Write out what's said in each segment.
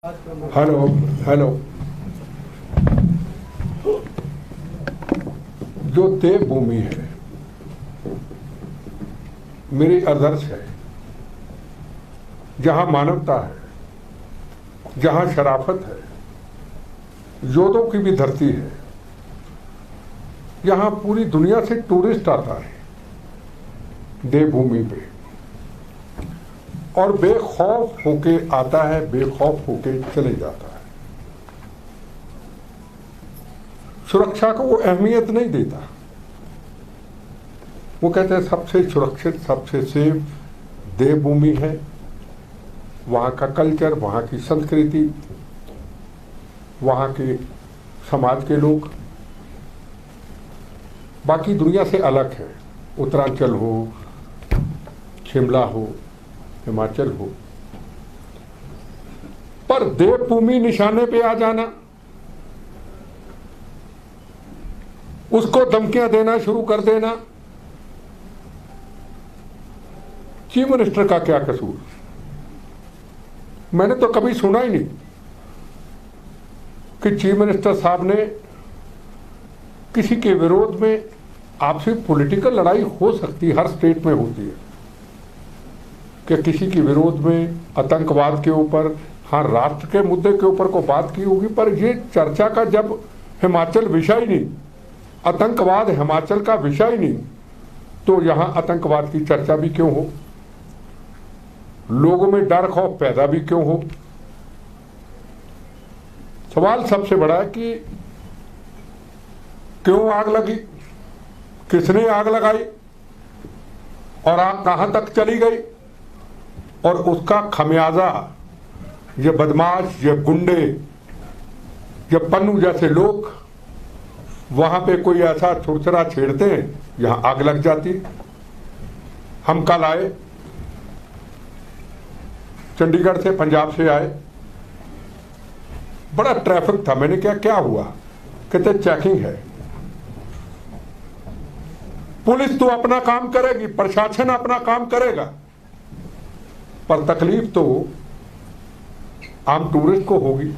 Hello hello. जो देवभूमि है मेरी आदर्श है, जहां मानवता है, जहां शराफत है, योद्धों की भी धरती है, यहां पूरी दुनिया से टूरिस्ट आता है देवभूमि पे और बेखौफ होके आता है, बेखौफ होके चले जाता है। सुरक्षा को वो अहमियत नहीं देता। वो कहते हैं सबसे सुरक्षित, सबसे सेफ देवभूमि है। वहाँ का कल्चर, वहाँ की संस्कृति, वहाँ के समाज के लोग बाकी दुनिया से अलग है। उत्तरांचल हो, शिमला हो, हिमाचल हो, पर देवभूमि निशाने पे आ जाना, उसको धमकियां देना शुरू कर देना, चीफ मिनिस्टर का क्या कसूर? मैंने तो कभी सुना ही नहीं कि चीफ मिनिस्टर साहब ने किसी के विरोध में, आपसी पॉलिटिकल लड़ाई हो सकती, हर स्टेट में होती है कि किसी के विरोध में आतंकवाद के ऊपर, हाँ राष्ट्र के मुद्दे के ऊपर को बात की होगी, पर ये चर्चा का जब हिमाचल विषय नहीं, आतंकवाद हिमाचल का विषय नहीं, तो यहां आतंकवाद की चर्चा भी क्यों हो, लोगों में डर खौफ पैदा भी क्यों हो? सवाल सबसे बड़ा है कि क्यों आग लगी, किसने आग लगाई और आग कहां तक चली गई, और उसका खमियाजा ये बदमाश, ये गुंडे, ये पन्नू जैसे लोग वहां पे कोई ऐसा छुरछुरा छेड़ते हैं, यहां आग लग जाती। हम कल आए, चंडीगढ़ से, पंजाब से आए, बड़ा ट्रैफिक था। मैंने क्या हुआ? कहते चेकिंग है। पुलिस तो अपना काम करेगी, प्रशासन अपना काम करेगा, पर तकलीफ तो आम टूरिस्ट को होगी।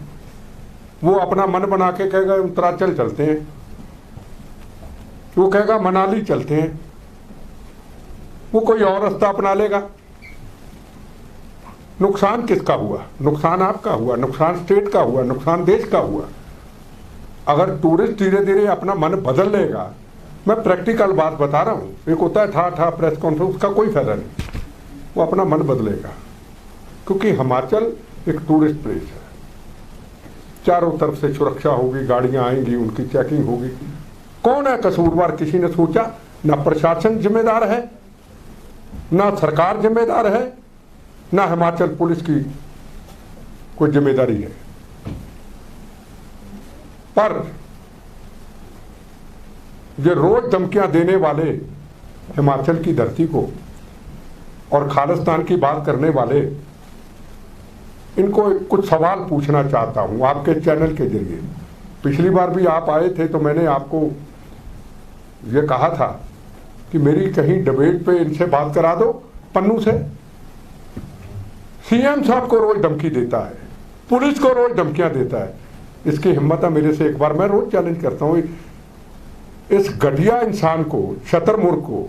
वो अपना मन बना के कहेगा उत्तरांचल चलते हैं, वो कहेगा मनाली चलते हैं, वो कोई और रास्ता अपना लेगा। नुकसान किसका हुआ? नुकसान आपका हुआ, नुकसान स्टेट का हुआ, नुकसान देश का हुआ। अगर टूरिस्ट धीरे धीरे अपना मन बदल लेगा, मैं प्रैक्टिकल बात बता रहा हूं, एक होता है ठा प्रेस कॉन्फ्रेंस, का कोई फायदा नहीं, वो अपना मन बदलेगा। क्योंकि हिमाचल एक टूरिस्ट प्लेस है, चारों तरफ से सुरक्षा होगी, गाड़ियां आएंगी, उनकी चेकिंग होगी। कौन है कसूरवार? किसी ने सोचा? ना प्रशासन जिम्मेदार है, ना सरकार जिम्मेदार है, ना हिमाचल पुलिस की कोई जिम्मेदारी है। पर ये रोज धमकियां देने वाले हिमाचल की धरती को और खालिस्तान की बात करने वाले, इनको कुछ सवाल पूछना चाहता हूं आपके चैनल के जरिए। पिछली बार भी आप आए थे तो मैंने आपको ये कहा था कि मेरी कहीं डिबेट पे इनसे बात करा दो, पन्नू से। सीएम साहब को रोज धमकी देता है, पुलिस को रोज धमकियां देता है। इसकी हिम्मत है मेरे से एक बार, मैं रोज चैलेंज करता हूं इस घटिया इंसान को, शतरमुर्ख को,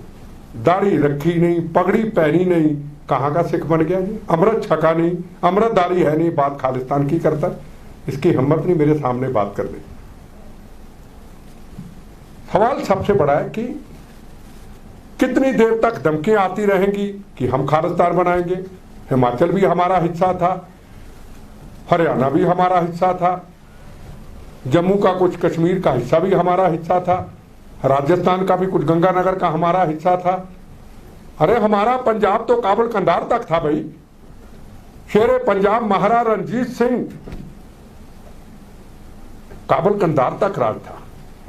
दाढ़ी रखी नहीं, पगड़ी पहनी नहीं, कहां का सिख बन गया जी? अमृत छका नहीं, अमृतधारी है नहीं, बात खालिस्तान की करता। इसकी हिम्मत नहीं मेरे सामने बात करने। सवाल सबसे बड़ा है कि कितनी देर तक धमकियां आती रहेंगी कि हम खालिस्तान बनाएंगे? हिमाचल भी हमारा हिस्सा था, हरियाणा भी हमारा हिस्सा था, जम्मू का कुछ, कश्मीर का हिस्सा भी हमारा हिस्सा था, राजस्थान का भी कुछ, गंगानगर का हमारा हिस्सा था। अरे हमारा पंजाब तो काबुल कंधार तक था भाई। शेरे पंजाब महाराजा रणजीत सिंह काबुल कंधार तक राज था।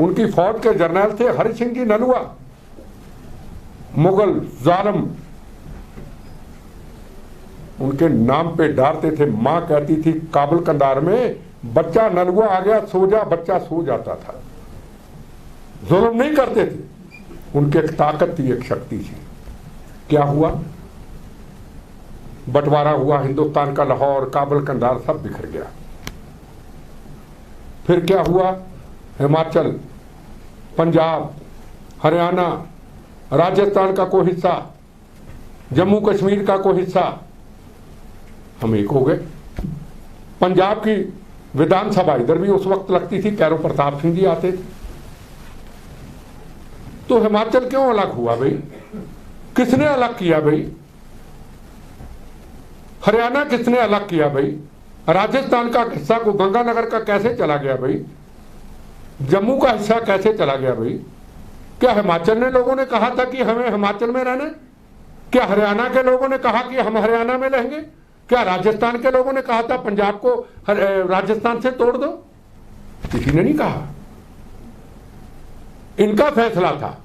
उनकी फौज के जर्नल थे हरि सिंह जी नलुआ, मुगल जालिम, उनके नाम पे डारते थे। मां कहती थी काबुल कंधार में बच्चा नलुआ आ गया, सो जा, बच्चा सो जाता था। जुल्म नहीं करते थे, उनकी एक ताकत थी, एक शक्ति थी। क्या हुआ? बंटवारा हुआ, हिंदुस्तान का लाहौर, काबुल, कंधार सब बिखर गया। फिर क्या हुआ, हिमाचल, पंजाब, हरियाणा, राजस्थान का कोई हिस्सा, जम्मू कश्मीर का कोई हिस्सा, हम एक हो गए। पंजाब की विधानसभा इधर भी उस वक्त लगती थी, कैरो प्रताप सिंह जी आते थे। तो हिमाचल क्यों अलग हुआ भाई? किसने अलग किया भाई? हरियाणा किसने अलग किया भाई? राजस्थान का हिस्सा को गंगानगर का कैसे चला गया भाई? जम्मू का हिस्सा कैसे चला गया भाई? क्या हिमाचल ने लोगों ने कहा था कि हमें हिमाचल में रहना? क्या हरियाणा के लोगों ने कहा कि हम हरियाणा में रहेंगे? क्या राजस्थान के लोगों ने कहा था पंजाब को राजस्थान से तोड़ दो? किसी ने नहीं कहा, इनका फैसला था।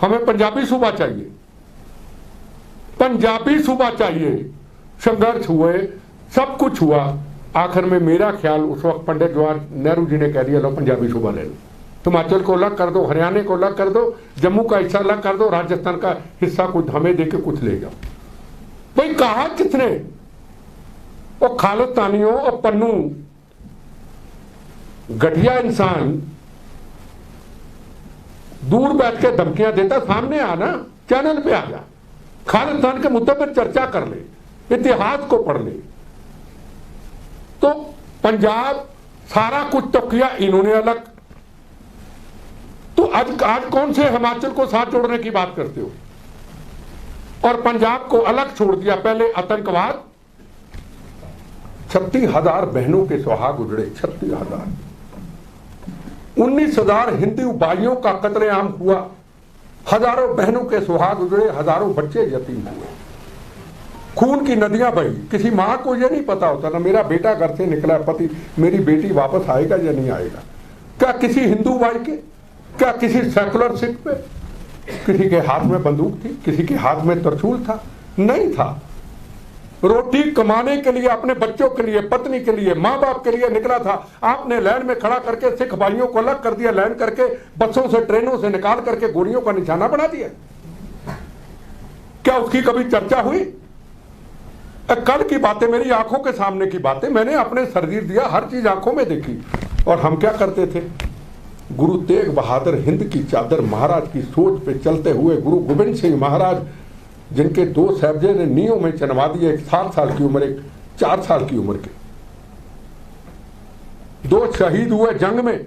हमें पंजाबी सूबा चाहिए, पंजाबी सूबा चाहिए। संघर्ष हुए, सब कुछ हुआ। आखिर में मेरा ख्याल उस वक्त पंडित जवाहर नेहरू जी ने कह दिया, लो पंजाबी सूबा ले लो, हिमाचल को अलग कर दो, हरियाणा को अलग कर दो, जम्मू का हिस्सा अलग कर दो, राजस्थान का हिस्सा कुछ हमें देके कुछ ले जाओ। भाई कहा किसने? और खालिस्तानियों और पन्नू घटिया इंसान दूर बैठ के धमकियां देता, सामने आना, चैनल पे आ जा, खालिस्तान के मुद्दे पर चर्चा कर ले, इतिहास को पढ़ ले। तो पंजाब सारा कुछ तो किया इन्होंने अलग, तो आज कौन से हिमाचल को साथ जोड़ने की बात करते हो? और पंजाब को अलग छोड़ दिया। पहले आतंकवाद, 36,000 बहनों के सुहाग उजड़े, 36,000, 19,000 हिंदू भाइयों का कत्लेआम हुआ, हजारों बहनों के सुहाग उजड़े, हजारों बच्चे यतीम हुए, खून की नदियां बही। किसी मां को यह नहीं पता होता ना मेरा बेटा घर से निकला, पति, मेरी बेटी वापस आएगा या नहीं आएगा। क्या किसी हिंदू भाई के, क्या किसी सेकुलर सिख पे किसी के हाथ में बंदूक थी, किसी के हाथ में तरछूल था? नहीं था। रोटी कमाने के लिए, अपने बच्चों के लिए, पत्नी के लिए, मां बाप के लिए निकला था। आपने लाइन में खड़ा करके सिख भाइयों को अलग कर दिया, लाइन करके बसों से, ट्रेनों से निकाल करके गोलियों का निशाना बना दिया। क्या उसकी कभी चर्चा हुई? कल की बातें, मेरी आंखों के सामने की बातें, मैंने अपने शरीर दिया, हर चीज आंखों में देखी। और हम क्या करते थे? गुरु तेग बहादुर हिंद की चादर महाराज की सोच पे चलते हुए, गुरु गोविंद सिंह महाराज जिनके 2 साहबजादे ने नींव में चनवा दिए, एक 7 साल की उम्र, एक 4 साल की उम्र के, 2 शहीद हुए जंग में।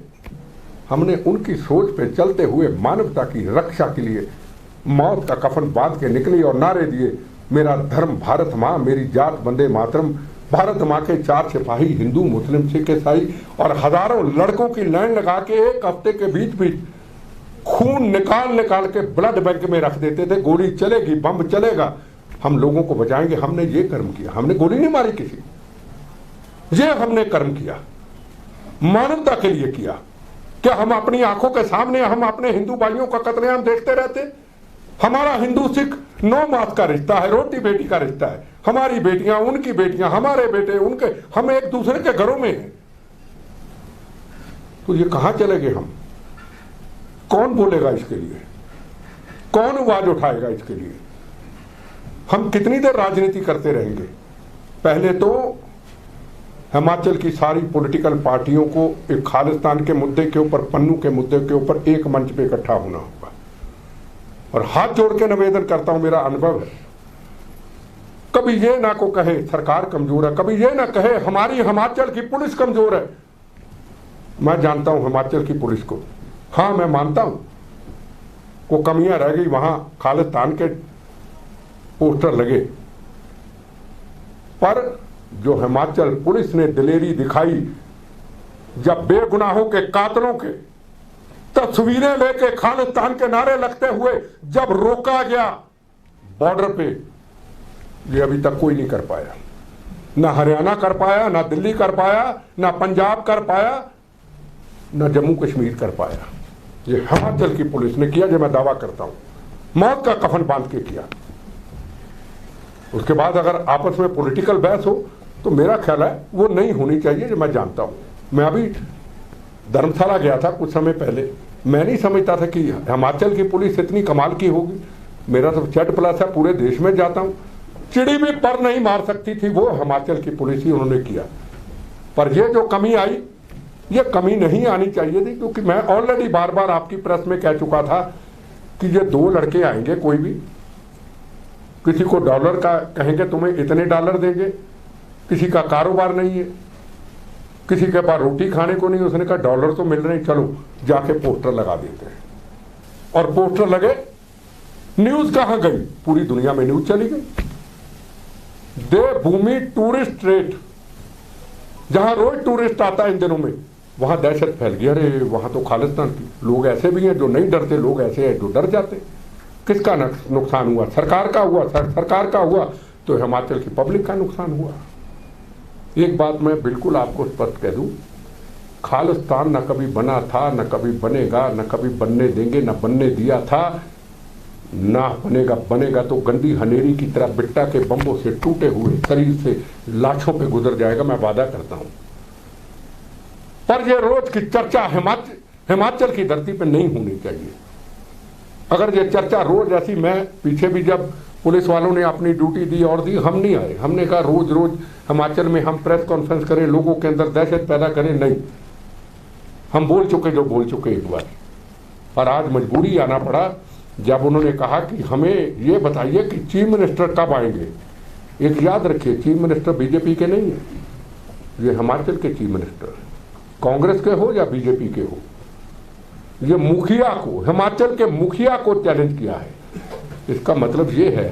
हमने उनकी सोच पे चलते हुए मानवता की रक्षा के लिए मौत का कफन बांध के निकली और नारे दिए, मेरा धर्म भारत मां, मेरी जात वंदे मातरम। भारत मां के 4 सिपाही, हिंदू, मुस्लिम, सिख, ईसाई, और हजारों लड़कों की लाइन लगा के एक हफ्ते के बीच बीच खून निकाल के ब्लड बैंक में रख देते थे। गोली चलेगी, बम चलेगा, हम लोगों को बचाएंगे। हमने ये कर्म किया, हमने गोली नहीं मारी किसी, ये हमने कर्म किया, मानवता के लिए किया। क्या हम अपनी आंखों के सामने हम अपने हिंदू भाइयों का कत्लेआम देखते रहते? हमारा हिंदू सिख 9 मास का रिश्ता है, रोटी बेटी का रिश्ता है। हमारी बेटियां, उनकी बेटियां, हमारे बेटे, उनके, हम एक दूसरे के घरों में हैं। तो ये कहां चले गए हम? कौन बोलेगा इसके लिए? कौन आवाज उठाएगा इसके लिए? हम कितनी देर राजनीति करते रहेंगे? पहले तो हिमाचल की सारी पॉलिटिकल पार्टियों को एक खालिस्तान के मुद्दे के ऊपर, पन्नू के मुद्दे के ऊपर एक मंच पे इकट्ठा होना होगा। और हाथ जोड़ के निवेदन करता हूं, मेरा अनुभव है, कभी ये ना को कहे सरकार कमजोर है, कभी ये ना कहे हमारी हिमाचल की पुलिस कमजोर है। मैं जानता हूं हिमाचल की पुलिस को, हाँ मैं मानता हूं वो कमियां रह गई, वहां खालिस्तान के पोस्टर लगे, पर जो हिमाचल पुलिस ने दिलेरी दिखाई, जब बेगुनाहों के कातलों के तस्वीरें लेके खालिस्तान के नारे लगते हुए जब रोका गया बॉर्डर पे, ये अभी तक कोई नहीं कर पाया। ना हरियाणा कर पाया, ना दिल्ली कर पाया, ना पंजाब कर पाया, ना जम्मू कश्मीर कर पाया। ये हिमाचल की पुलिस ने किया, जो मैं दावा करता हूं, मौत का कफन बांध के किया। उसके बाद अगर आपस में पॉलिटिकल बहस हो तो मेरा ख्याल है वो नहीं होनी चाहिए, जो मैं जानता हूं। मैं अभी धर्मशाला गया था कुछ समय पहले, मैं नहीं समझता था कि हिमाचल की पुलिस इतनी कमाल की होगी। मेरा तो चैट प्लस है, पूरे देश में जाता हूं, चिड़ी भी पर नहीं मार सकती थी, वो हिमाचल की पुलिस ही उन्होंने किया। पर ये जो कमी आई, ये कमी नहीं आनी चाहिए थी, क्योंकि मैं ऑलरेडी बार बार आपकी प्रेस में कह चुका था कि ये दो लड़के आएंगे, कोई भी किसी को डॉलर का कहेंगे तुम्हें इतने डॉलर देंगे, किसी का कारोबार नहीं है, किसी के पास रोटी खाने को नहीं, उसने कहा डॉलर तो मिल रहे हैं, चलो जाके पोस्टर लगा देते हैं। और पोस्टर लगे, न्यूज कहां गई? पूरी दुनिया में न्यूज चली गई। देवभूमि टूरिस्ट ट्रेड, जहां रोज टूरिस्ट आता है इन दिनों में, वहां दहशत फैल गई। अरे वहां तो खालिस्तान की लोग ऐसे भी हैं जो नहीं डरते, लोग ऐसे हैं जो डर जाते। किसका नुकसान हुआ? सरकार का हुआ। सरकार का हुआ तो हिमाचल की पब्लिक का नुकसान हुआ। एक बात मैं बिल्कुल आपको स्पष्ट कह दूं, खालिस्तान न कभी बना था, न कभी बनेगा, न कभी बनने देंगे, न बनने दिया था, ना बनेगा। बनेगा तो गंदी हनेरी की तरह बिट्टा के बम्बों से टूटे हुए शरीर से लाशों पे गुजर जाएगा, मैं वादा करता हूं। पर ये रोज की चर्चा हिमाचल की धरती पे नहीं होनी चाहिए। अगर ये चर्चा रोज ऐसी, मैं पीछे भी जब पुलिस वालों ने अपनी ड्यूटी दी और दी, हम नहीं आए। हमने कहा रोज रोज हिमाचल में हम प्रेस कॉन्फ्रेंस करें, लोगों के अंदर दहशत पैदा करें, नहीं। हम बोल चुके जो बोल चुके एक बार। और आज मजबूरी आना पड़ा जब उन्होंने कहा कि हमें ये बताइए कि चीफ मिनिस्टर कब आएंगे। एक याद रखिए, चीफ मिनिस्टर बीजेपी के नहीं है, ये हिमाचल के चीफ मिनिस्टर है, कांग्रेस के हो या बीजेपी के हो। ये मुखिया को, हिमाचल के मुखिया को चैलेंज किया है। इसका मतलब ये है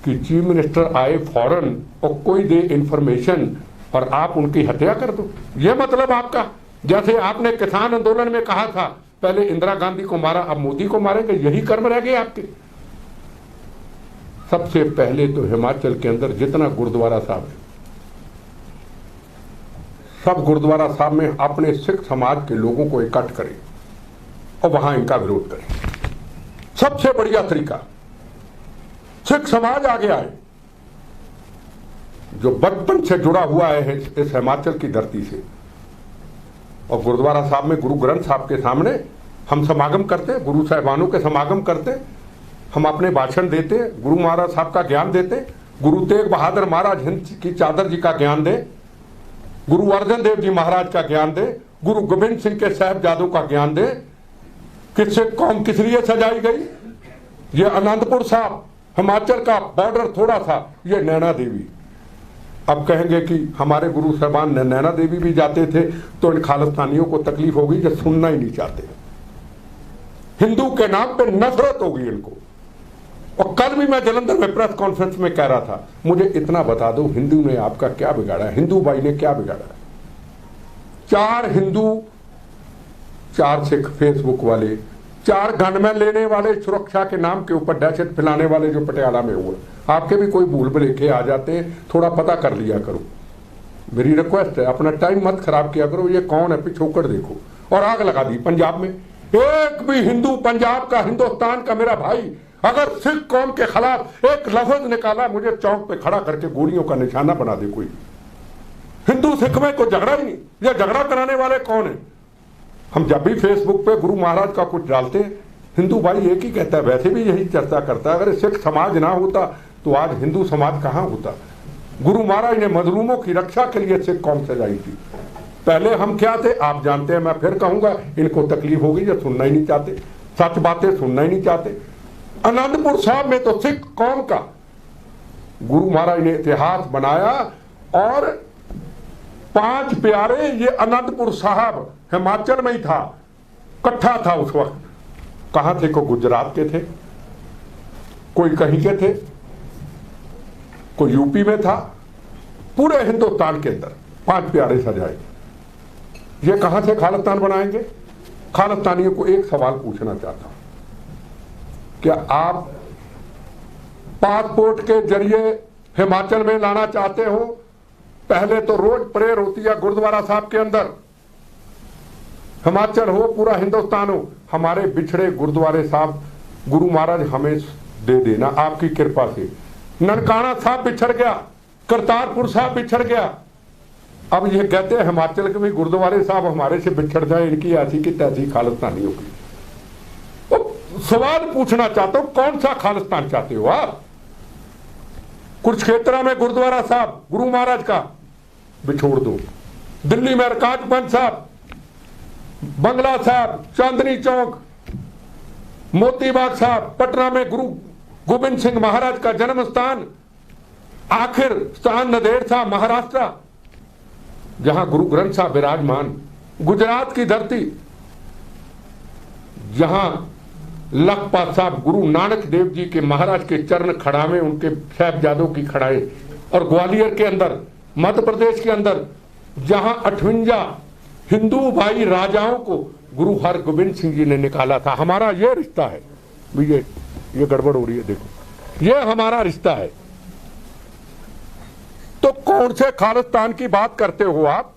कि चीफ मिनिस्टर आए फौरन और कोई दे इंफॉर्मेशन और आप उनकी हत्या कर दो। ये मतलब आपका, जैसे आपने किसान आंदोलन में कहा था पहले इंदिरा गांधी को मारा, अब मोदी को मारेंगे, यही कर्म रह गए आपके। सबसे पहले तो हिमाचल के अंदर जितना गुरुद्वारा साहब है, सब गुरुद्वारा साहब में अपने सिख समाज के लोगों को इकट्ठ करें और वहां इनका विरोध करें। सबसे बढ़िया तरीका, सिख समाज आगे आए, जो बचपन से जुड़ा हुआ है इस हिमाचल की धरती से, और गुरुद्वारा साहब में गुरु ग्रंथ साहब के सामने हम समागम करते, गुरु साहिबानों के समागम करते, हम अपने भाषण देते, गुरु महाराज साहब का ज्ञान देते, गुरु तेग बहादुर महाराज हिंद की चादर जी का ज्ञान दे, गुरु अर्जन देव जी महाराज का ज्ञान दे, गुरु गोविंद सिंह के साहिबजादों का ज्ञान दे। किससे कौम किस लिए सजाई गई? ये आनंदपुर साहब, हिमाचल का बॉर्डर थोड़ा था, ये नैना देवी। अब कहेंगे कि हमारे गुरु साहबान नैना देवी भी जाते थे तो इन खालिस्तानियों को तकलीफ होगी जो सुनना ही नहीं चाहते। हिंदू के नाम पे नफरत होगी इनको। और कल भी मैं जलंधर में प्रेस कॉन्फ्रेंस में कह रहा था, मुझे इतना बता दो हिंदू ने आपका क्या बिगाड़ा है, हिंदू भाई ने क्या बिगाड़ा है? 4 हिंदू, 4 सिख फेसबुक वाले, 4 गनमैन लेने वाले, सुरक्षा के नाम के ऊपर दहशत फैलाने वाले जो पटियाला में हुए। आपके भी कोई भूल भुलेखे आ जाते हैं, थोड़ा पता कर लिया करो। मेरी रिक्वेस्ट है, अपना टाइम मत खराब किया करो। ये कौन है, पिछोकड़ देखो। और आग लगा दी पंजाब में। एक भी हिंदू, पंजाब का, हिंदुस्तान का मेरा भाई अगर सिख कौम के खिलाफ एक लफ्ज निकाला, मुझे चौक पे खड़ा करके गोलियों का निशाना बना दे कोई। हिंदू सिख में कोई झगड़ा ही नहीं। ये झगड़ा कराने वाले कौन है? हम जब भी फेसबुक पे गुरु महाराज का कुछ डालते, हिंदू भाई एक ही कहता है, वैसे भी यही चर्चा करता है, अगर सिख समाज ना होता तो आज हिंदू समाज कहां होता? गुरु महाराज ने मजलूमों की रक्षा के लिए सिख कौम सजाई थी। पहले हम क्या थे आप जानते हैं, मैं फिर कहूंगा, इनको तकलीफ होगी जो सुनना ही नहीं चाहते, सच बातें सुनना ही नहीं चाहते। आनंदपुर साहब में तो सिख कौम का गुरु महाराज ने इतिहास बनाया और 5 प्यारे, ये आनंदपुर साहब हिमाचल में ही था, इकट्ठा था उस वक्त। कहां थे? कोई गुजरात के थे, कोई कहीं के थे, कोई यूपी में था, पूरे हिंदुस्तान के अंदर 5 प्यारे सजाए। ये कहां से खालिस्तान बनाएंगे? खालिस्तानियों को एक सवाल पूछना चाहता हूं, क्या आप पासपोर्ट के जरिए हिमाचल में लाना चाहते हो? पहले तो रोज प्रेयर होती है गुरुद्वारा साहब के अंदर, हिमाचल हो पूरा हिंदुस्तान हो, हमारे बिछड़े गुरुद्वारे साहब गुरु महाराज हमें दे देना आपकी कृपा से। ननकाना साहब बिछड़ गया, करतारपुर साहब बिछड़ गया, अब ये कहते हैं हिमाचल के भी गुरुद्वारे साहब हमारे से बिछड़ जाए, इनकी ऐसी की तैसी खालिस्तानियों की। तो सवाल पूछना चाहता हूं, कौन सा खालिस्तान चाहते हो आप? कुरुक्षेत्र में गुरुद्वारा साहब गुरु महाराज का बिछोड़ दो, दिल्ली में अरकाज साहब, बंगला साहब, चांदनी चौक, मोती बाग साहब, पटना में गुरु गोविंद सिंह महाराज का जन्म स्थान, आखिर स्थान नंदेड़ साहब महाराष्ट्र जहां गुरु ग्रंथ साहब विराजमान, गुजरात की धरती जहां लखपत साहब गुरु नानक देव जी के महाराज के चरण खड़ावे, उनके साहिबजादों की खड़ाए, और ग्वालियर के अंदर मध्य प्रदेश के अंदर जहां 58 हिंदू भाई राजाओं को गुरु हरगोबिंद सिंह जी ने निकाला था। हमारा ये रिश्ता है, ये गड़बड़ हो रही है, देखो ये हमारा रिश्ता है। तो कौन से खालिस्तान की बात करते हो आप?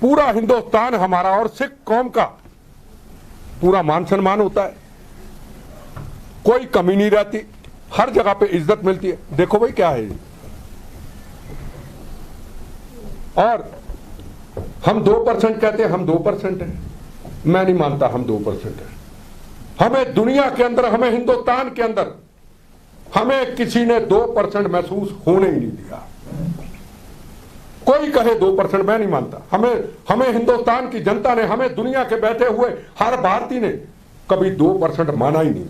पूरा हिंदुस्तान हमारा और सिख कौम का पूरा मान सम्मान होता है, कोई कमी नहीं रहती, हर जगह पे इज्जत मिलती है। देखो भाई क्या है ये। और हम 2% कहते हैं, हम 2% हैं, मैं नहीं मानता हम 2% हैं। हमें दुनिया के अंदर, हमें हिंदुस्तान के अंदर, हमें किसी ने 2% महसूस होने ही नहीं दिया। कोई कहे 2%, मैं नहीं मानता। हमें हिंदुस्तान की जनता ने, हमें दुनिया के बैठे हुए हर भारतीय ने कभी 2% माना ही नहीं।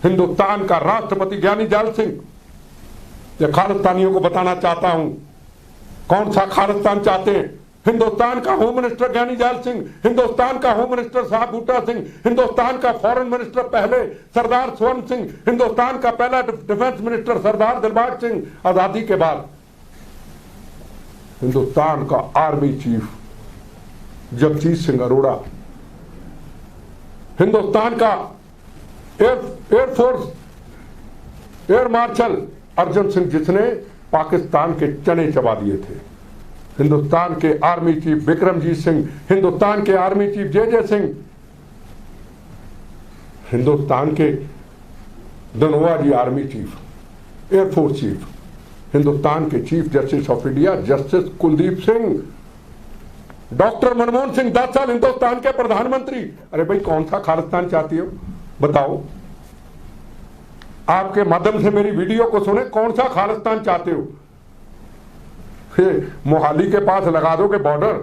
हिंदुस्तान का राष्ट्रपति ज्ञानी जैल सिंह, ये खालिस्तानियों को बताना चाहता हूं कौन सा खालिस्तान चाहते हैं। हिंदुस्तान का होम मिनिस्टर ज्ञानी जैल सिंह, हिंदुस्तान का होम मिनिस्टर साहब बूटा सिंह, हिंदुस्तान का फॉरेन मिनिस्टर पहले सरदार स्वर्ण सिंह, हिंदुस्तान का पहला डिफेंस मिनिस्टर सरदार दिलबाग सिंह आजादी के बाद, हिंदुस्तान का आर्मी चीफ जगजीत सिंह अरोड़ा, हिंदुस्तान का air force air marshal Arjun Singh जिसने पाकिस्तान के चने चबा दिए थे, हिंदुस्तान के आर्मी चीफ विक्रमजीत सिंह, हिंदुस्तान के army chief J Singh, Hindustan के Dhanoa ji army chief, air force chief, Hindustan के chief justice of India justice Kuldip Singh, doctor Manmohan Singh 10 साल हिंदुस्तान के प्रधानमंत्री। अरे भाई कौन सा खालिस्तान चाहती हो बताओ? आपके माध्यम से मेरी वीडियो को सुने, कौन सा खालिस्तान चाहते हो? फिर मोहाली के पास लगा दोगे बॉर्डर,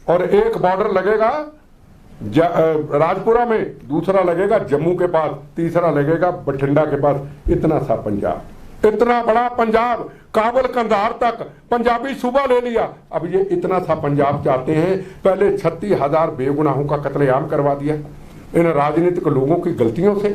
और एक बॉर्डर लगेगा राजपुरा में, दूसरा लगेगा जम्मू के पास, तीसरा लगेगा बठिंडा के पास। इतना सा पंजाब, इतना बड़ा पंजाब, काबुल कंधार तक पंजाबी सूबा ले लिया। अब ये इतना सा पंजाब चाहते हैं। पहले 36,000 बेगुनाहों का कत्लेआम करवा दिया इन राजनीतिक लोगों की गलतियों से,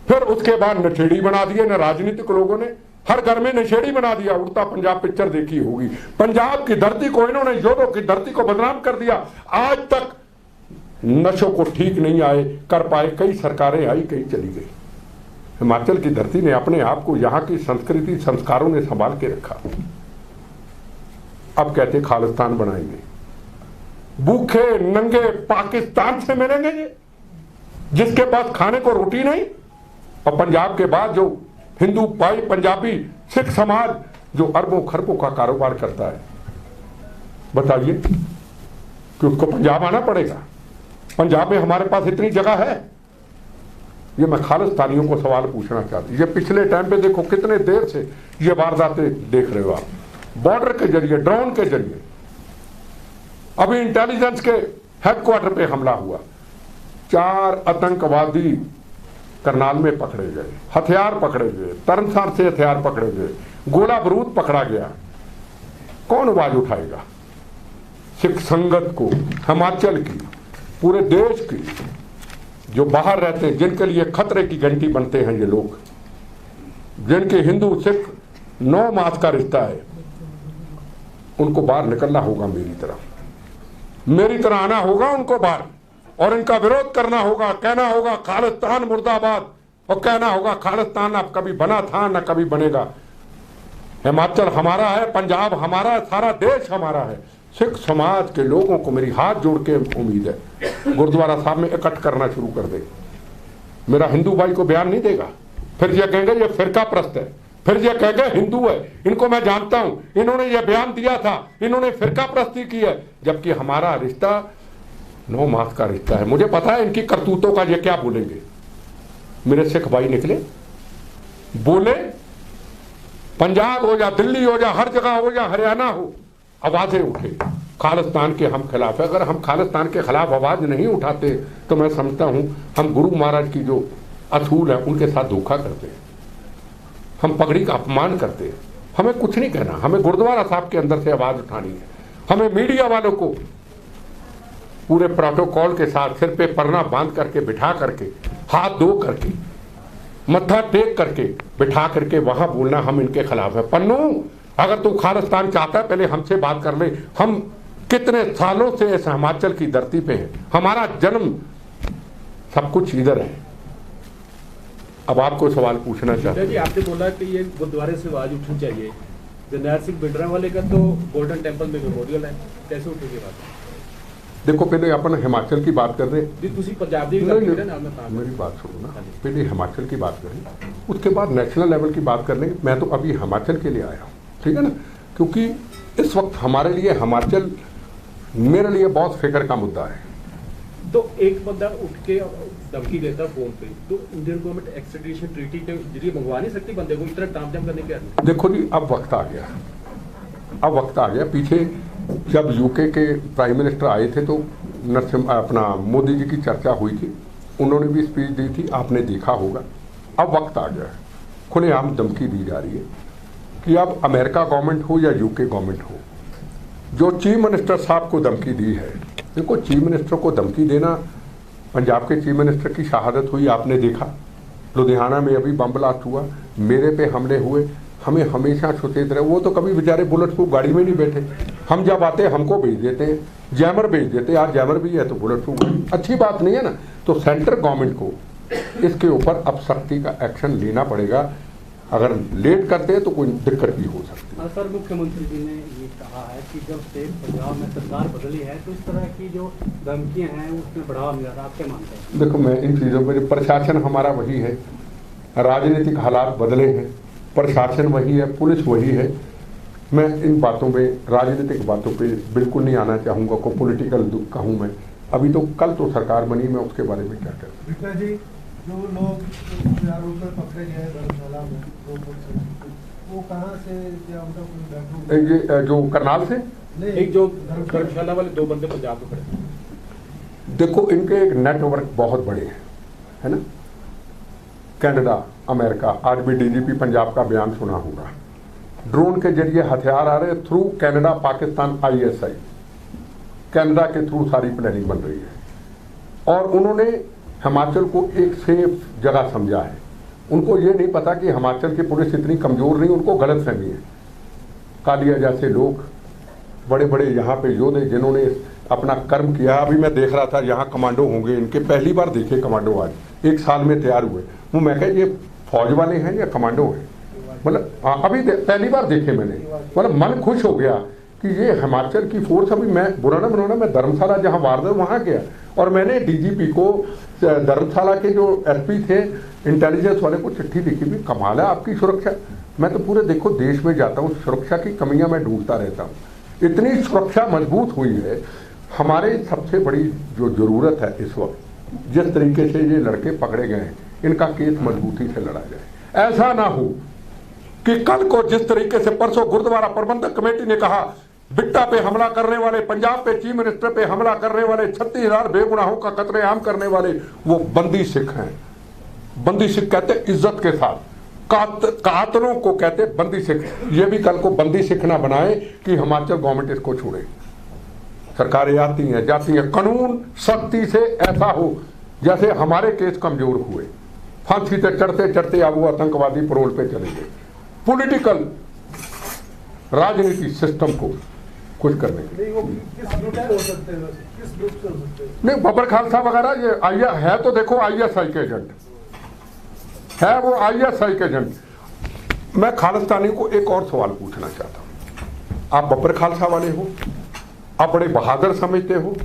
फिर उसके बाद नशेड़ी बना दिए इन राजनीतिक लोगों ने, हर घर में नशेड़ी बना दिया। उड़ता पंजाब पिक्चर देखी होगी, पंजाब की धरती को इन्होंने, योधों की धरती को बदनाम कर दिया। आज तक नशों को ठीक नहीं आए कर पाए, कई सरकारें आई कई चली गई। हिमाचल की धरती ने अपने आप को, यहां की संस्कृति संस्कारों ने संभाल के रखा। अब कहते खालिस्तान बनाएंगे, भूखे नंगे पाकिस्तान से मिलेंगे ये, जिसके पास खाने को रोटी नहीं। और पंजाब के बाद जो हिंदू भाई पंजाबी सिख समाज जो अरबों खरबों का कारोबार करता है, बताइए कि उसको पंजाब आना पड़ेगा? पंजाब में हमारे पास इतनी जगह है? ये मैं खालिस्तानियों को सवाल पूछना चाहती हूँ। ये पिछले टाइम पे देखो कितने देर से ये वारदातें देख रहे हो आप, बॉर्डर के जरिए, ड्रोन के जरिए। अभी इंटेलिजेंस के हेडक्वार्टर पे हमला हुआ, 4 आतंकवादी करनाल में पकड़े गए, हथियार पकड़े गए, तरनसार से हथियार पकड़े गए, गोला बारूद पकड़ा गया। कौन आवाज उठाएगा? सिख संगत को, हिमाचल की, पूरे देश की, जो बाहर रहते हैं, जिनके लिए खतरे की घंटी बनते हैं ये लोग, जिनके हिंदू सिख 9 मास का रिश्ता है, उनको बाहर निकलना होगा। मेरी तरह आना होगा उनको बाहर, और इनका विरोध करना होगा, कहना होगा खालिस्तान मुर्दाबाद, और कहना होगा खालिस्तान अब कभी बना था न कभी बनेगा। हिमाचल हमारा है, पंजाब हमारा है, सारा देश हमारा है। सिख समाज के लोगों को मेरी हाथ जोड़ के उम्मीद है, गुरुद्वारा साहब में इकट्ठ करना शुरू कर दे। मेरा हिंदू भाई को बयान नहीं देगा, फिर ये कहेंगे ये फिरका प्रस्त है, फिर ये कहेंगे हिंदू है। इनको मैं जानता हूं, इन्होंने ये बयान दिया था, इन्होंने फिरका प्रस्ती की है, जबकि हमारा रिश्ता 9 मास का रिश्ता है। मुझे पता है इनकी करतूतों का ये क्या बोलेंगे। मेरे सिख भाई निकले, बोले, पंजाब हो या दिल्ली हो या हर जगह हो या हरियाणा हो, आवाजें उठे खालिस्तान के हम खिलाफ है। अगर हम खालिस्तान के खिलाफ आवाज नहीं उठाते तो मैं समझता हूं हम गुरु महाराज की जो असूल है उनके साथ धोखा करते हैं, हम पगड़ी का अपमान करते हैं। हमें कुछ नहीं कहना, हमें गुरुद्वारा साहब के अंदर से आवाज उठानी है। हमें मीडिया वालों को पूरे प्रोटोकॉल के साथ सिर पे परना बांध करके बिठा करके, हाथ धो करके, मत्था टेक करके बिठा करके वहां बोलना हम इनके खिलाफ है। पन्नू, अगर तू खालिस्तान चाहता है पहले हमसे बात कर ले। हम कितने सालों से इस हिमाचल की धरती पे हैं, हमारा जन्म सब कुछ इधर है। अब आपको सवाल पूछना चाहते जी, आपने बोला कि ये गुरुद्वारे से आवाज उठनी चाहिए। जरनैल सिंह भिंडरांवाले का तो गोल्डन टेम्पल में मेमोरियल है, कैसे उठेगी बात? देखो, पहले अपन हिमाचल की बात कर रहे जी, तुसी पंजाब दी नहीं, मेरी बात सुनो ना, पहले हिमाचल की बात करें, उसके बाद नेशनल लेवल की बात कर लेंगे। मैं तो अभी हिमाचल के लिए आया हूँ, ठीक है ना, क्योंकि इस वक्त हमारे लिए हिमाचल मेरे लिए बहुत फिक्र का मुद्दा है। तो एक बंदा उठ के धमकी देता फोन पे, तो इंडियन गवर्नमेंट एक्सट्रेडिशन ट्रीटी के जरिए मंगवा नहीं सकती बंदे को, इतना तामझाम करने के? देखो जी, अब वक्त आ गया, अब वक्त आ गया। पीछे जब यूके के प्राइम मिनिस्टर आए थे तो अपना मोदी जी की चर्चा हुई थी, उन्होंने भी स्पीच दी थी, आपने देखा होगा। अब वक्त आ गया है, खुलेआम धमकी दी जा रही है कि अब अमेरिका गवर्नमेंट हो या यूके गवर्नमेंट हो, जो चीफ मिनिस्टर साहब को धमकी दी है। देखो, चीफ मिनिस्टर को धमकी देना, पंजाब के चीफ मिनिस्टर की शहादत हुई, आपने देखा। लुधियाना में अभी बम ब्लास्ट हुआ, मेरे पे हमले हुए, हमें हमेशा सचेत रहे। वो तो कभी बेचारे बुलेट प्रूफ गाड़ी में नहीं बैठे, हम जब आते हमको भेज देते हैं, जैमर भेज देते हैं। आज जैमर भी है तो बुलेट प्रूफ गाड़ी, अच्छी बात नहीं है ना। तो सेंट्रल गवर्नमेंट को इसके ऊपर अब सख्ती का एक्शन लेना पड़ेगा। अगर लेट करते हैं तो कोई दिक्कत भी हो सकती है। सर, मुख्यमंत्री जी ने ये कहा है कि जब से पंजाब में सरकार बदली है तो इस तरह की जो धमकियां हैं उसमें बढ़ावा मिला था, आप क्या मानते हैं? देखो, मैं इन चीज़ों पर, प्रशासन हमारा वही है, राजनीतिक हालात बदले हैं, प्रशासन वही है, पुलिस वही है। मैं इन बातों पे, राजनीतिक बातों पे बिल्कुल नहीं आना चाहूँगा, को पॉलिटिकल कहूँ मैं। अभी तो कल तो सरकार बनी, मैं उसके बारे में क्या कहूँ। जी, जो लोग पकड़े गए धर्मशाला में, वो कहाँ से, क्या उनका कोई बैकग्राउंड? ये जो करनाल से एक जो धर्मशाला वाले 2 बंदे पंजाब में खड़े, देखो, इनके एक नेटवर्क बहुत बड़े हैं, है ना। कनाडा, अमेरिका, आज भी डीजीपी पंजाब का बयान सुना होगा, ड्रोन के जरिए हथियार आ रहे through Canada, Pakistan, ISI, Canada के थ्रू सारी प्लानिंग बन रही है। और उन्होंने हिमाचल को एक सेफ जगह समझा है। उनको ये नहीं पता कि हिमाचल की पुलिस इतनी कमजोर नहीं, उनको गलत फहमी है। कालिया जैसे लोग, बड़े बड़े यहाँ पे योद्धे जिन्होंने अपना कर्म किया। अभी मैं देख रहा था यहाँ कमांडो होंगे, इनके पहली बार देखे कमांडो, आज 1 साल में तैयार हुए। वो मैं कह, ये फौज वाले हैं या कमांडो हैं? मतलब अभी पहली बार देखे मैंने, मतलब मन खुश हो गया कि ये हिमाचल की फोर्स। अभी मैं बुरा ना बनाना, मैं धर्मशाला जहाँ वारदात वहाँ गया और मैंने डीजीपी को, धर्मशाला के जो SP थे इंटेलिजेंस वाले को चिट्ठी लिखी भी, कमाल है आपकी सुरक्षा। मैं तो पूरे देखो देश में जाता हूँ, सुरक्षा की कमियां मैं ढूंढता रहता हूँ। इतनी सुरक्षा मजबूत हुई है। हमारे सबसे बड़ी जो जरूरत है इस वक्त, जिस तरीके से ये लड़के पकड़े गए हैं, इनका केस मजबूती से लड़ा जाए। ऐसा ना हो कि कल को जिस तरीके से परसों गुरुद्वारा प्रबंधक कमेटी ने कहा, बिट्टा पे हमला करने वाले, पंजाब पे चीफ मिनिस्टर पे हमला करने वाले, 36,000 बेगुनाहों का कत्लेआम करने वाले वो बंदी सिख हैं। बंदी सिख कहते इज्जत के साथ, कातलों को कहते बंदी सिख। ये भी कल को बंदी सिख ना बनाए कि हिमाचल गवर्नमेंट इसको छोड़े। सरकारें आती हैं जाती हैं, कानून सख्ती से ऐसा हो जैसे हमारे केस कमजोर हुए, फांसी से चढ़ते चढ़ते अब वो आतंकवादी परोल पे चले गए। पॉलिटिकल राजनीति सिस्टम को कुछ करने के लिए नहीं, बब्बर खालसा वगैरह ये आईएस है, तो देखो ISI के एजेंट है, वो ISI के एजेंट। मैं खालिस्तानी को एक और सवाल पूछना चाहता हूं। आप बब्बर खालसा वाले हो, आप बड़े बहादुर समझते हो,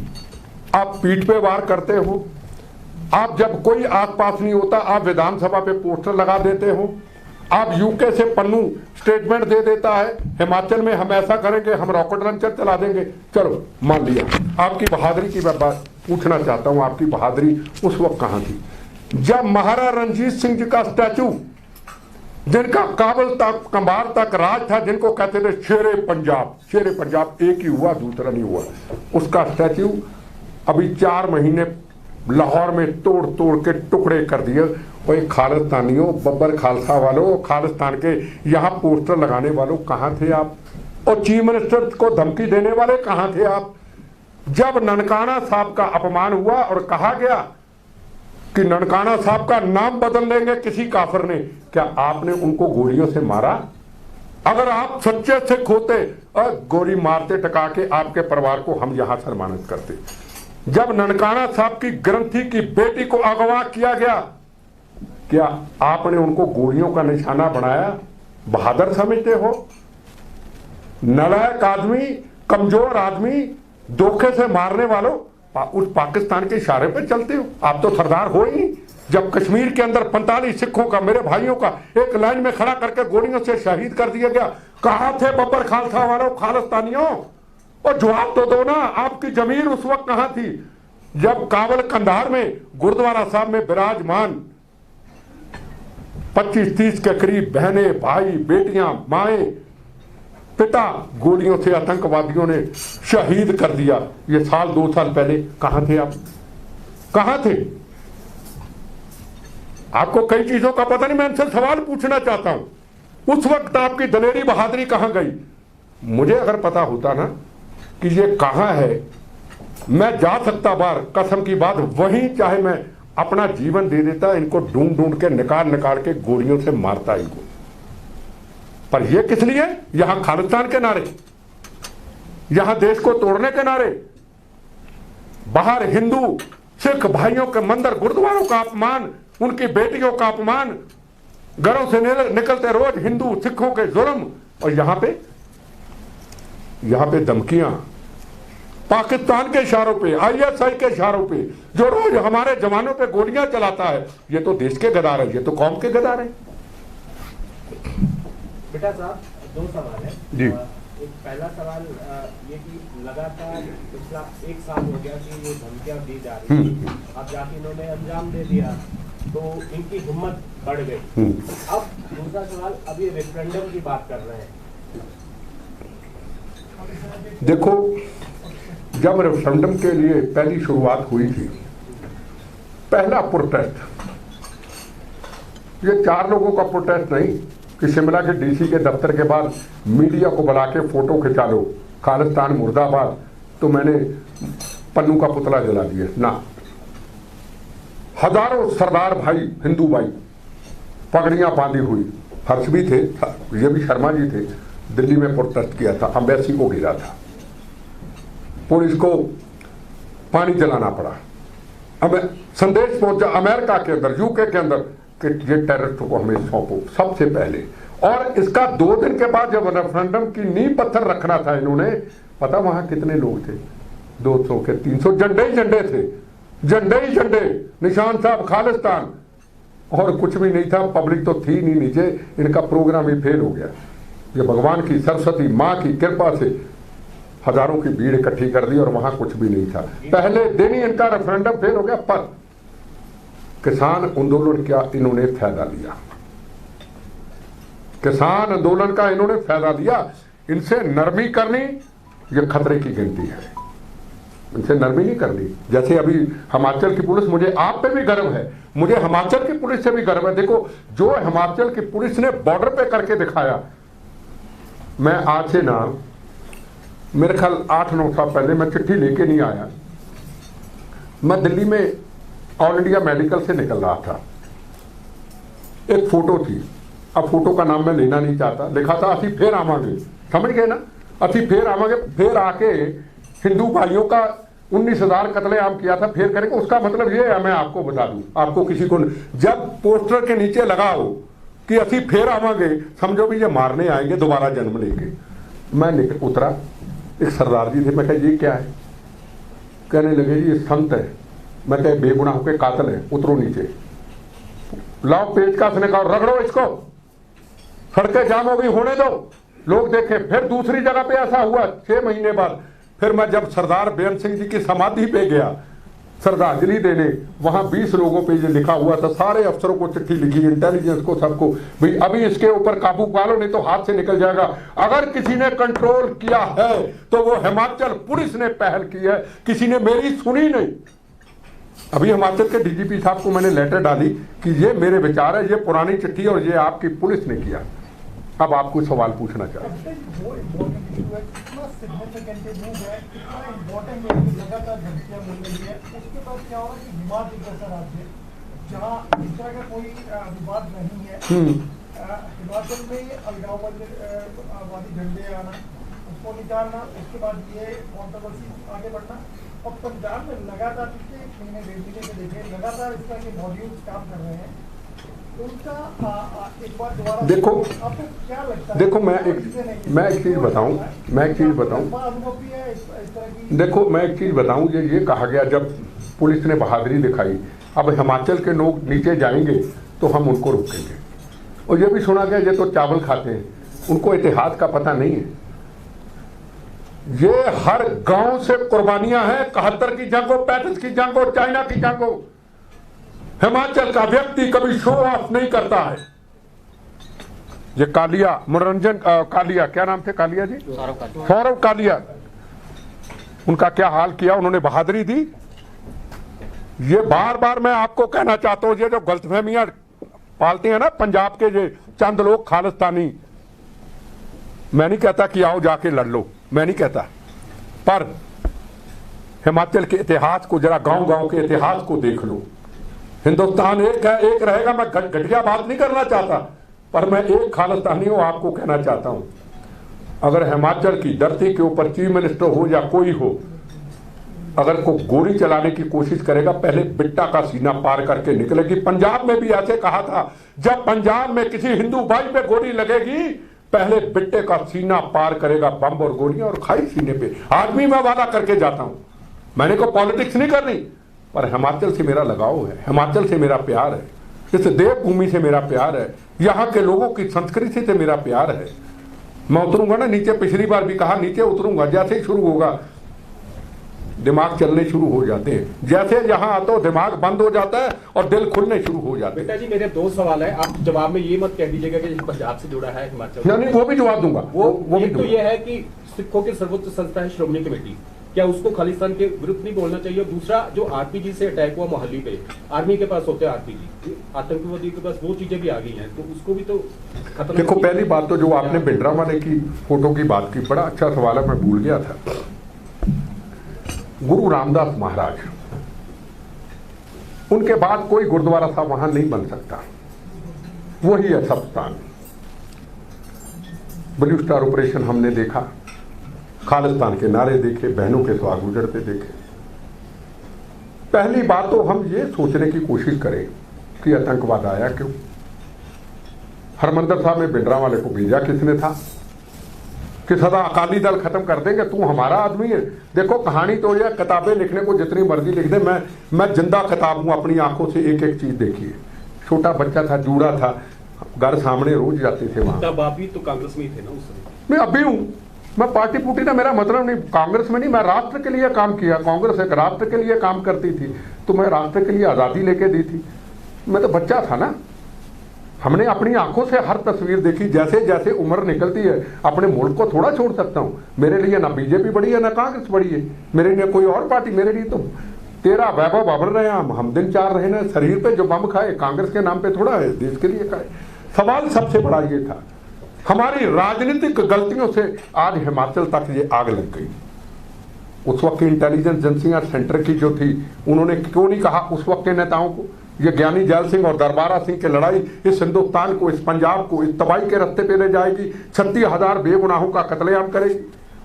आप पीठ पे वार करते हो, आप जब कोई आसपास नहीं होता आप विधानसभा पे पोस्टर लगा देते हो, आप यूके से पन्नू स्टेटमेंट दे देता है, हिमाचल में हम ऐसा करेंगे, हम रॉकेट लॉन्चर चला देंगे। चलो मान लिया, आपकी बहादुरी की मैं बात पूछना चाहता हूं, आपकी बहादुरी उस वक्त कहां थी जब महाराजा रणजीत सिंह जी का स्टैचू जिनका काबुल तक कंबार तक राज था, जिनको कहते थे शेरे पंजाब। शेरे पंजाब एक ही हुआ, दूसरा नहीं हुआ। उसका स्टैच्यू अभी 4 महीने लाहौर में तोड़ तोड़ के टुकड़े कर दिए। और खालिस्तानियों, बब्बर खालसा वालों, खालिस्तान के यहाँ पोस्टर लगाने वालों, कहाँ थे आप? और चीफ मिनिस्टर को धमकी देने वाले कहाँ थे आप? जब ननकाना साहब का अपमान हुआ और कहा गया कि ननकाना साहब का नाम बदल लेंगे किसी काफिर ने, क्या आपने उनको गोलियों से मारा? अगर आप सच्चे सिख होते और गोली मारते टका के आपके परिवार को हम यहां सम्मानित करते। जब ननकाना साहब की ग्रंथी की बेटी को अगवा किया गया, क्या आपने उनको गोलियों का निशाना बनाया? बहादुर समझते हो? नालायक आदमी, कमजोर आदमी, धोखे से मारने वालों, उस पाकिस्तान के इशारे पे चलते हो। आप तो सरदार हो ही। जब कश्मीर के अंदर 45 सिखों का, मेरे भाइयों का एक लाइन में खड़ा करके गोलियों से शहीद कर दिया गया, कहां थे बब्बर खालसा वालों, खालिस्तानियों? और जवाब तो दो ना, आपकी जमीन उस वक्त कहां थी जब काबुल कंधार में गुरुद्वारा साहब में विराजमान 25-30 के करीब बहनें, भाई, बेटियां, माएं, पिता गोलियों से आतंकवादियों ने शहीद कर दिया? ये 2 साल पहले कहां थे आप? कहां थे? आपको कई चीजों का पता नहीं। मैं इनसे सवाल पूछना चाहता हूं, उस वक्त आपकी दलेरी बहादुरी कहां गई? मुझे अगर पता होता ना कि ये कहां है, मैं जा सकता बाहर, कसम की बात, वहीं चाहे मैं अपना जीवन दे देता, इनको ढूंढ ढूंढ के निकाल के गोलियों से मारता इनको। पर ये किस लिए? यहां खालिस्तान के नारे, यहां देश को तोड़ने के नारे, बाहर हिंदू सिख भाइयों के मंदिर गुरुद्वारों का अपमान, उनकी बेटियों का अपमान, घरों से निकलते रोज हिंदू सिखों के जुर्म, और यहां पे धमकियां पाकिस्तान के इशारों पे, ISI के इशारों पे, जो रोज हमारे जवानों पे गोलियां चलाता है। ये तो देश के गद्दार है, ये तो कौम के गद्दार है। बेटा साहब, 2 सवाल है जी। एक पहला सवाल ये कि लगातार पिछला 1 साल हो गया कि ये धमकियां दी जा रही थी, अब जाके इन्होंने अंजाम दे दिया तो इनकी हिम्मत बढ़ गई। अब दूसरा सवाल, अब ये रेफरेंडम की बात कर रहे हैं। देखो, जब रेफरेंडम के लिए पहली शुरुआत हुई थी, पहला प्रोटेस्ट, ये 4 लोगों का प्रोटेस्ट नहीं कि शिमला के DC के दफ्तर के बाद मीडिया को बुला के फोटो खिंचा लो, खालिस्तान मुर्दाबाद, तो मैंने पन्नू का पुतला जला दिया ना। हजारों सरदार भाई, हिंदू भाई, पगड़ियां बांधी हुई, हर्ष भी थे, ये भी शर्मा जी थे, दिल्ली में प्रोटेस्ट किया था, एम्बेसी को गिरा था, पुलिस को पानी जलाना पड़ा। अब संदेश पहुंचा अमेरिका के अंदर, UK के अंदर कि ये टेररिस्ट को हमें सौंपो सबसे पहले। और इसका 2 दिन के बाद जब रेफरेंडम की नींव पत्थर रखना था इन्होंने, पता वहां कितने लोग थे? 200 के 300 झंडे ही झंडे थे, झंडे ही झंडे, निशान साहब खालिस्तान, और कुछ भी नहीं था। पब्लिक तो थी नहीं नीचे, इनका प्रोग्राम ही फेल हो गया। ये भगवान की, सरस्वती माँ की कृपा से हजारों की भीड़ इकट्ठी कर दी और वहां कुछ भी नहीं था। पहले दिन ही इनका रेफरेंडम फेल हो गया। पर किसान आंदोलन का इन्होंने फायदा लिया, किसान आंदोलन का इन्होंने फायदा लिया। इनसे नरमी करनी ये खतरे की गिनती है, इनसे नरमी नहीं करनी। जैसे अभी हिमाचल की पुलिस, मुझे आप पे भी गर्व है, मुझे हिमाचल की पुलिस से भी गर्व है। देखो, जो हिमाचल की पुलिस ने बॉर्डर पे करके दिखाया, मैं आज से ना मेरे ख्याल 8-9 साल पहले मैं चिट्ठी लेके नहीं आया, मैं दिल्ली में ऑल इंडिया मेडिकल से निकल रहा था, एक फोटो थी, अब फोटो का नाम मैं लेना नहीं चाहता, लिखा था असी फिर आवांगे, समझ गए ना, असी फिर आवांगे। फिर आके हिंदू भाइयों का 19,000 कत्लेआम किया था, फिर करेंगे। उसका मतलब ये है, मैं आपको बता दूं, आपको किसी को, जब पोस्टर के नीचे लगाओ कि असी फिर आवांगे, समझो भी ये मारने आएंगे दोबारा जन्म लेके। मैं उतरा, एक सरदार जी थे, मैं कहा ये क्या है? कहने लगे जी ये संत है। मैं कहे बेगुनाह के कातिल है, उतरो नीचे, लाओ पेचकस, ने कहा रगड़ो इसको, सड़कें जाम हो गई, होने दो, लोग देखें। फिर दूसरी जगह पे ऐसा हुआ 6 महीने बाद, फिर मैं जब सरदार बेअंत सिंह जी की समाधि पे गया, श्रद्धांजलि देने, वहां 20 लोगों पे ये लिखा हुआ था, सारे अफसरों को चिट्ठी लिखी, इंटेलिजेंस को, सबको, भाई अभी इसके ऊपर काबू पा लो नहीं तो हाथ से निकल जाएगा। अगर किसी ने कंट्रोल किया है तो वो हिमाचल पुलिस ने पहल की है, किसी ने मेरी सुनी नहीं। अभी हिमाचल के डीजीपी साहब को मैंने लेटर डाली कि ये मेरे विचार है, ये पुरानी चिट्ठी और ये आपकी पुलिस ने किया। अब आपको सवाल पूछना चाहते हैं। लगातार धमकियां मिल रही है, उसके बाद क्या होगा कि हिमाचल जैसा राज्य जहाँ इस तरह का कोई विवाद नहीं है, हिमाचल में अलगाववादी झंडे आना, उसको निकालना, उसके बाद ये कॉन्ट्रोवर्सी आगे बढ़ना, और पंजाब में लगातार पिछले 1 महीने 1.5 महीने से देखें लगातार इस तरह के मॉड्यूल्स काम कर रहे हैं। उनका एक बार दोबारा देखो, आपको क्या लगता है? देखो मैं एक चीज बताऊं, देखो मैं एक चीज बताऊं, ये कहा गया जब पुलिस ने बहादुरी दिखाई, अब हिमाचल के लोग नीचे जाएंगे तो हम उनको रोकेंगे। और ये भी सुना गया ये तो चावल खाते हैं, उनको इतिहास का पता नहीं है। ये हर गांव से कुर्बानियां हैं, 71 की जंग हो, 35 की जंग हो, चाइना की जंग हो, हिमाचल का व्यक्ति कभी शो ऑफ नहीं करता है। ये कालिया मनोरंजन कालिया, क्या नाम थे कालिया जी? सौरव कालिया, उनका क्या हाल किया, उन्होंने बहादुरी दी। ये बार बार मैं आपको कहना चाहता हूं, ये जो गलतफहमियां पालते हैं ना पंजाब के ये चंद लोग खालिस्तानी, मैं नहीं कहता कि आओ जाके लड़ लो, मैं नहीं कहता, पर हिमाचल के इतिहास को जरा गांव गांव के इतिहास को देख लो। हिंदुस्तान एक है, एक रहेगा। मैं घटिया बात नहीं करना चाहता, पर मैं एक खालिस्तानी हूं, आपको कहना चाहता हूं, अगर हिमाचल की धरती के ऊपर चीफ मिनिस्टर हो या कोई हो, अगर को गोली चलाने की कोशिश करेगा, पहले बिट्टा का सीना पार करके निकलेगी। पंजाब में भी ऐसे कहा था, जब पंजाब में किसी हिंदू भाई पे गोली लगेगी, पहले बिट्टे का सीना पार करेगा बम और गोलियां, और खाई सीने पे। आज भी मैं वादा करके जाता हूं, मैंने को पॉलिटिक्स नहीं करनी, पर हिमाचल से मेरा लगाव है, हिमाचल से मेरा प्यार है, इस देवभूमि से मेरा प्यार है, यहाँ के लोगों की संस्कृति से मेरा प्यार है। मैं उतरूंगा ना नीचे, पिछली बार भी कहा नीचे उतरूंगा, जैसे ही शुरू होगा दिमाग चलने शुरू हो जाते हैं, जैसे यहाँ आता हो दिमाग बंद हो जाता है और दिल खुलने शुरू हो जाते हैं। बेटा जी मेरे 2 सवाल है, आप जवाब में ये मत कह दीजिएगा कि पंजाब से जुड़ा है हिमाचल। नहीं, वो भी जवाब दूंगा। वो भी तो ये है कि सिखों की सर्वोच्च संस्था है श्रोमणी कमेटी, क्या उसको खालिस्तान के विरुद्ध नहीं बोलना चाहिए? और दूसरा, जो आरपीजी से अटैक हुआ मोहाली पे, आर्मी के पास होते हैं आरपीजी, आतंकवादी के पास वो चीजें भी आ गई हैं, तो उसको भी तो खत्म। देखो पहली बात तो जो आपने भिंडरावाले की फोटो की बात की, बड़ा अच्छा सवाल है, मैं भूल गया था। गुरु रामदास महाराज, उनके बाद कोई गुरुद्वारा साहब वहां नहीं बन सकता, वही है सब स्थान। ब्लू स्टार ऑपरेशन हमने देखा, खालिस्तान के नारे देखे, बहनों के स्वाग गुजरते देखे। पहली बात तो हम ये सोचने की कोशिश करें कि आतंकवाद आया क्यों। हरमंदर साहब में भिंडरावाले को भेजा किसने था कि सदा अकाली दल खत्म कर देंगे, तू हमारा आदमी है। देखो कहानी तो यह, किताबें लिखने को जितनी मर्जी लिख दे, मैं जिंदा किताब हूं, अपनी आंखों से एक एक चीज देखी है। छोटा बच्चा था, जूड़ा था, घर सामने रोज जाते थे वहां। तब आप भी तो कांग्रेस में ही थे ना उस समय? मैं अभी हूं, मैं पार्टी पुटी ना, मेरा मतलब नहीं कांग्रेस में नहीं, मैं राष्ट्र के लिए काम किया। कांग्रेस एक राष्ट्र के लिए काम करती थी, तो मैं राष्ट्र के लिए आजादी लेके दी थी। मैं तो बच्चा था ना, हमने अपनी आंखों से हर तस्वीर देखी। जैसे जैसे उम्र निकलती है, अपने मुल्क को थोड़ा छोड़ सकता हूं। मेरे लिए ना बीजेपी बड़ी है ना कांग्रेस बड़ी है, मेरे लिए कोई और पार्टी, मेरे लिए तो तेरा वैभव अभर रहे हम दिन चार रहे ना, शरीर पे जो बम खाए कांग्रेस के नाम पे थोड़ा है, देश के लिए खाए। सवाल सबसे बड़ा ये था, हमारी राजनीतिक गलतियों से आज हिमाचल तक ये आग लग गई। उस वक्त की इंटेलिजेंस एजेंसियां सेंटर की जो थी, उन्होंने क्यों नहीं कहा उस वक्त के नेताओं को, ये ज्ञानी जैल सिंह और दरबारा सिंह की लड़ाई इस हिंदुस्तान को, इस पंजाब को इस तबाही के रास्ते पे ले जाएगी, 36,000 बेगुनाहों का कत्लेआम करेगी,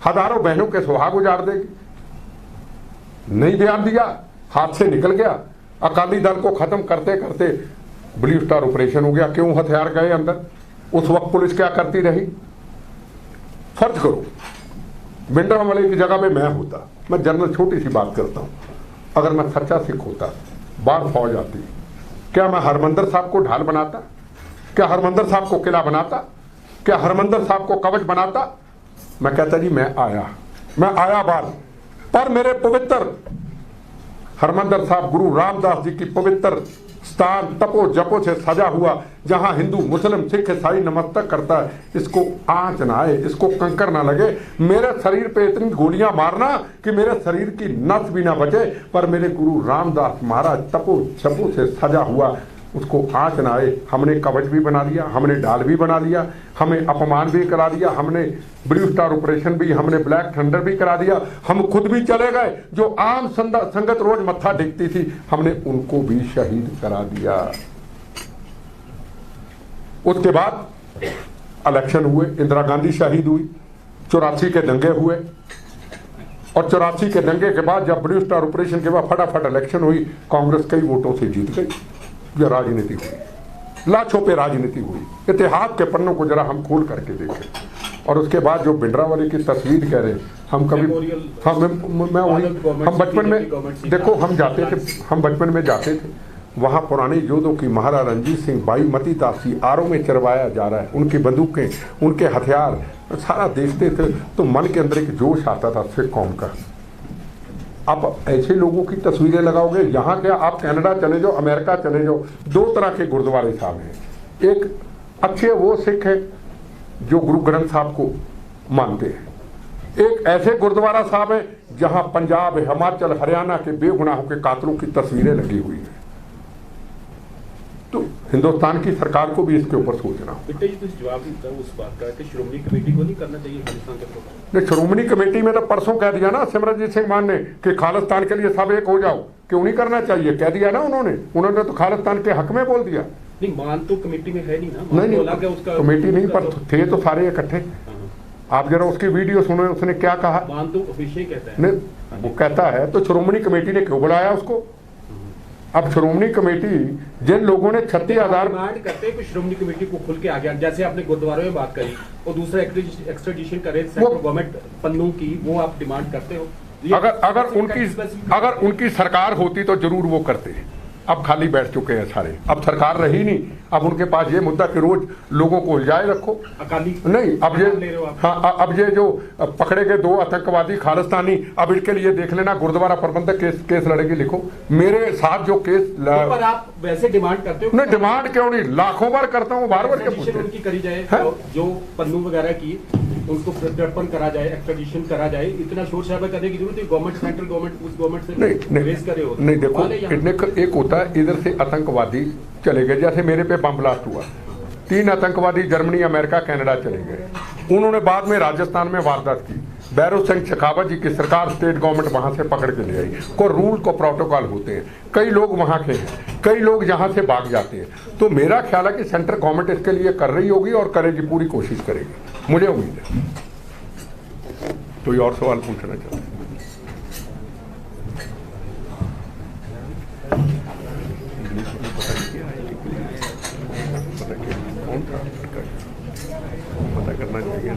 हजारों बहनों के सुहाग उजाड़ देगी। नहीं ध्यान दिया, हाथ से निकल गया। अकाली दल को खत्म करते करते ब्लू स्टार ऑपरेशन हो गया। क्यों हथियार गए अंदर? उस वक्त पुलिस क्या करती रही? फर्ज करो भिंडरावाले की जगह पे मैं होता, मैं जनरल छोटी सी बात करता हूं, अगर मैं सच्चा सिख होता, बाहर फौज आती, क्या मैं हरमंदर साहब को ढाल बनाता? क्या हरमंदर साहब को किला बनाता? क्या हरमंदर साहब को कवच बनाता? मैं कहता जी मैं आया बाहर, पर मेरे पवित्र हरमंदिर साहब गुरु रामदास जी की पवित्र स्थान तपो जपो से सजा हुआ, जहां हिंदू मुस्लिम सिख ईसाई नमस्ते करता है, इसको आंच ना आए, इसको कंकर ना लगे। मेरे शरीर पे इतनी गोलियां मारना कि मेरे शरीर की नस भी ना बचे, पर मेरे गुरु रामदास महाराज तपो जपो से सजा हुआ, उसको आंच ना आए। हमने कवच भी बना लिया, हमने ढाल भी बना लिया, हमें अपमान भी करा दिया, हमने ब्लू स्टार ऑपरेशन भी, हमने ब्लैक थंडर भी करा दिया, हम खुद भी चले गए। जो आम संगत रोज मत्था टेकती थी, हमने उनको भी शहीद करा दिया। उसके बाद इलेक्शन हुए, इंदिरा गांधी शहीद हुई, 84 के दंगे हुए, और 84 के दंगे के बाद जब ब्लू स्टार ऑपरेशन के बाद फटाफट इलेक्शन हुई, कांग्रेस कई वोटों से जीत गई। जो राजनीति हुई, लाशों पे राजनीति हुई। इतिहास के पन्नों को जरा हम खोल करके देखें। और उसके बाद जो भिंडरावाले की तस्वीर कह रहे हैं, हम कभी मैं वही, हम बचपन में देखो, हम जाते थे, हम बचपन में जाते थे, वहाँ पुराने योद्धों की, महाराजा रणजीत सिंह, बाई मती दासी आरों में चरवाया जा रहा है, उनकी बंदूकें, उनके हथियार सारा देखते थे तो मन के अंदर एक जोश आता था सिख कौम का। आप ऐसे लोगों की तस्वीरें लगाओगे, यहाँ क्या, आप कनाडा चले जाओ, अमेरिका चले जाओ, दो तरह के गुरुद्वारे साहब हैं। एक अच्छे वो सिख हैं जो गुरु ग्रंथ साहब को मानते हैं, एक ऐसे गुरुद्वारा साहब हैं जहाँ पंजाब, हिमाचल, हरियाणा के बेगुनाहों के कातलों की तस्वीरें लगी हुई हैं। तो हिंदुस्तान की सरकार को भी इसके ऊपर सोचना हो। जवाब देता हूं उस बात का कि श्रोमणी कमेटी को नहीं करना चाहिए खालिस्तान के प्रोग्राम। नहीं, श्रोमणी कमेटी में तो परसों कह दिया ना सिमरनजीत सिंह मान ने कि खालिस्तान के लिए सब एक हो जाओ, क्यों नहीं करना चाहिए, कह दिया ना उन्होंने तो खालिस्तान के हक में बोल दिया। नहीं, मान तो कमेटी में है नहीं ना, नहीं, कमेटी नहीं, पर थे तो सारे इकट्ठे। आप जरा उसकी वीडियो सुनो, उसने क्या कहा। मान तो विषय कहता है, नहीं वो कहता है तो श्रोमणी कमेटी ने क्यों बुलाया उसको। अब श्रोमणी कमेटी जिन लोगों ने 36,000 डिमांड करते हैं कि श्रोमणी कमेटी को खुल के आ गया, जैसे आपने गुरुद्वारों में बात करी, और दूसरा एक्सट्रेडिशन करे सेंट्रल गवर्नमेंट पन्नू की, वो आप डिमांड करते हो। अगर उनकी सरकार होती तो जरूर वो करते। अब खाली बैठ चुके हैं सारे, अब सरकार रही नहीं, अब उनके पास ये मुद्दा कि रोज लोगों को उलझाए रखो। अकाली नहीं, अब ये, हाँ, अब ये जो पकड़े गए 2 आतंकवादी खालिस्तानी, अब इनके लिए देख लेना गुरुद्वारा प्रबंधक केस लड़ेगी। लिखो मेरे साथ जो केस पर आप वैसे डिमांड करते हो। नहीं, डिमांड क्यों नहीं, लाखों बार करता हूँ, बार बार उनकी करी जाए, जो पन्नू वगैरह की उनको प्रत्यर्पण करा जाए, एक्सट्रेडिशन करा जाए। इतना शोर शराबा करने की जरूरत है, गवर्नमेंट, सेंट्रल गवर्नमेंट उस गवर्नमेंट से निवेश करे हो। नहीं देखो, एक होता है इधर से आतंकवादी चले गए, जैसे मेरे पे बम ब्लास्ट हुआ, 3 आतंकवादी जर्मनी, अमेरिका, कनाडा चले गए। उन्होंने बाद में राजस्थान में वारदात की, भैरव सिंह शेखावत जी की सरकार, स्टेट गवर्नमेंट वहां से पकड़ के ले आई। को रूल को प्रोटोकॉल होते हैं, कई लोग वहां के हैं, कई लोग यहां से भाग जाते हैं। तो मेरा ख्याल है कि सेंट्रल गवर्नमेंट इसके लिए कर रही होगी और करेगी, पूरी कोशिश करेगी, मुझे उम्मीद है। कोई और सवाल पूछना चाहते हैं? पता करना चाहिए।